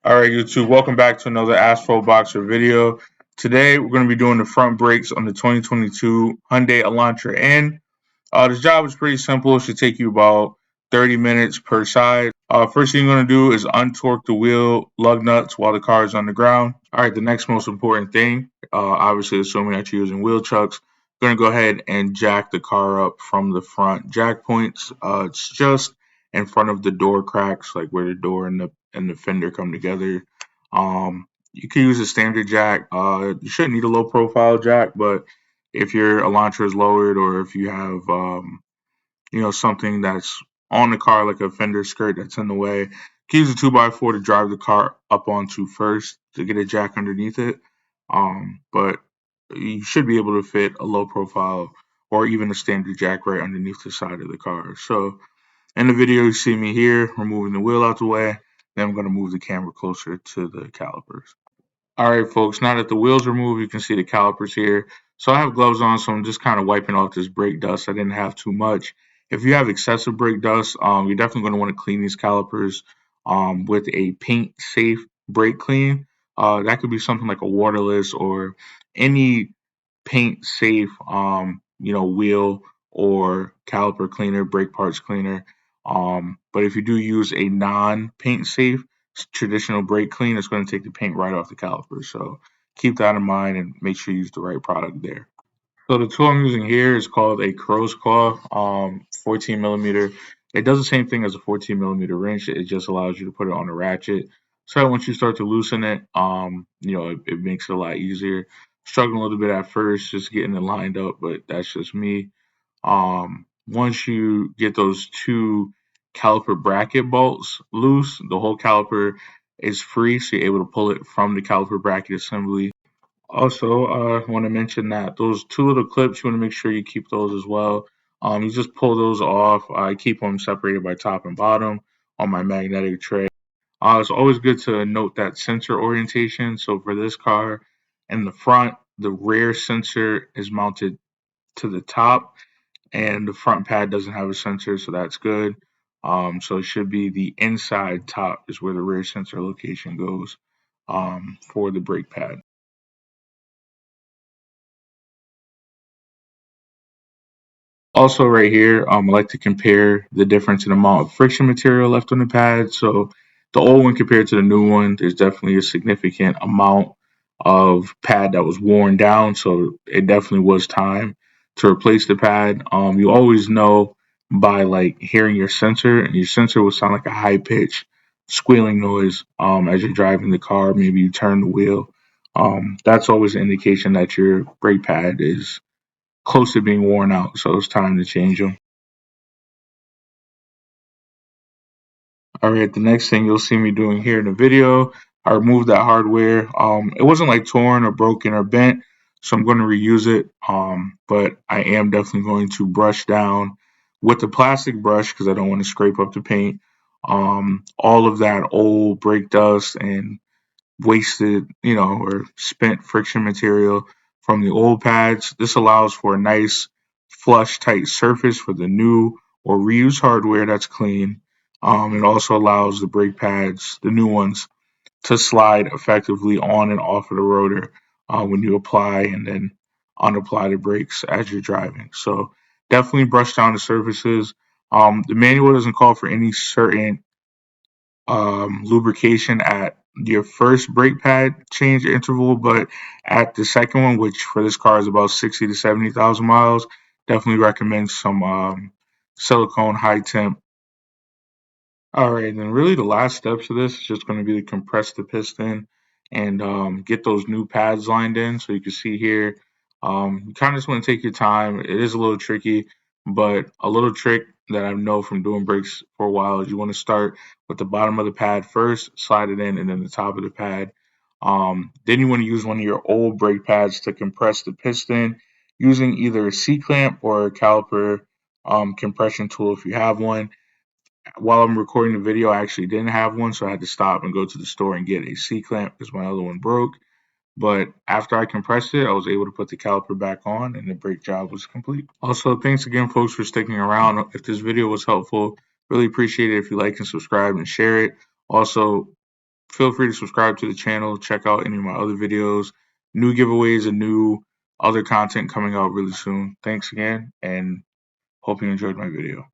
All right, YouTube, welcome back to another Asphalt Boxer video. Today, we're going to be doing the front brakes on the 2022 Hyundai Elantra N. This job is pretty simple. It should take you about 30 minutes per side. First thing you're going to do is untorque the wheel lug nuts while the car is on the ground. All right, the next most important thing, obviously assuming that you're using wheel chucks, going to go ahead and jack the car up from the front. Jack points, it's just in front of the door cracks, like where the door and the fender come together. You can use a standard jack. You shouldn't need a low profile jack, but if your Elantra is lowered or if you have something that's on the car like a fender skirt that's in the way, you can use a 2x4 to drive the car up onto first to get a jack underneath it. But you should be able to fit a low profile or even a standard jack right underneath the side of the car. So in the video, you see me here removing the wheel out the way. Then I'm going to move the camera closer to the calipers. All right, folks, now that the wheels are removed, you can see the calipers here. So I have gloves on, so I'm just kind of wiping off this brake dust. I didn't have too much. If you have excessive brake dust, you're definitely going to want to clean these calipers with a paint-safe brake clean. That could be something like a waterless or any paint-safe, wheel or caliper cleaner, brake parts cleaner. But if you do use a non-paint safe traditional brake clean, it's going to take the paint right off the caliper. So keep that in mind and make sure you use the right product there. So the tool I'm using here is called a crow's claw, 14 millimeter. It does the same thing as a 14 millimeter wrench. It just allows you to put it on a ratchet. So once you start to loosen it, it makes it a lot easier. Struggling a little bit at first, just getting it lined up, but that's just me. Once you get those two caliper bracket bolts loose, the whole caliper is free, so you're able to pull it from the caliper bracket assembly. Also, I want to mention that those two little clips, you want to make sure you keep those as well. You just pull those off. I keep them separated by top and bottom on my magnetic tray. It's always good to note that sensor orientation. So for this car, in the front, the rear sensor is mounted to the top, and the front pad doesn't have a sensor, so that's good. So it should be the inside top is where the rear sensor location goes for the brake pad. Also, right here, I like to compare the difference in amount of friction material left on the pad. So, the old one compared to the new one, there's definitely a significant amount of pad that was worn down. So, it definitely was time to replace the pad. You always know by like hearing your sensor, and your sensor will sound like a high pitched squealing noise as you're driving the car. Maybe you turn the wheel. That's always an indication that your brake pad is close to being worn out, so it's time to change them. All right, the next thing you'll see me doing here in the video, I removed that hardware. It wasn't like torn or broken or bent, so I'm going to reuse it. But I am definitely going to brush down with the plastic brush because I don't want to scrape up the paint. All of that old brake dust and wasted, or spent friction material from the old pads. This allows for a nice, flush, tight surface for the new or reused hardware that's clean. It also allows the brake pads, the new ones, to slide effectively on and off of the rotor when you apply and then unapply the brakes as you're driving. So definitely brush down the surfaces. The manual doesn't call for any certain lubrication at your first brake pad change interval, but at the second one, which for this car is about 60 to 70,000 miles, definitely recommend some silicone high temp. All right, and then really the last steps of this is just going to be to compress the piston and get those new pads lined in. So you can see here, you kind of just want to take your time. It is a little tricky, but a little trick that I know from doing brakes for a while is you want to start with the bottom of the pad first, slide it in, and then the top of the pad. Then you want to use one of your old brake pads to compress the piston using either a C clamp or a caliper compression tool if you have one. While I'm recording the video, I actually didn't have one, so I had to stop and go to the store and get a C clamp because my other one broke. But after I compressed it, I was able to put the caliper back on, and the brake job was complete. Also, thanks again, folks, for sticking around. If this video was helpful, really appreciate it if you like and subscribe and share it. Also, feel free to subscribe to the channel. Check out any of my other videos, new giveaways, and new other content coming out really soon. Thanks again, and hope you enjoyed my video.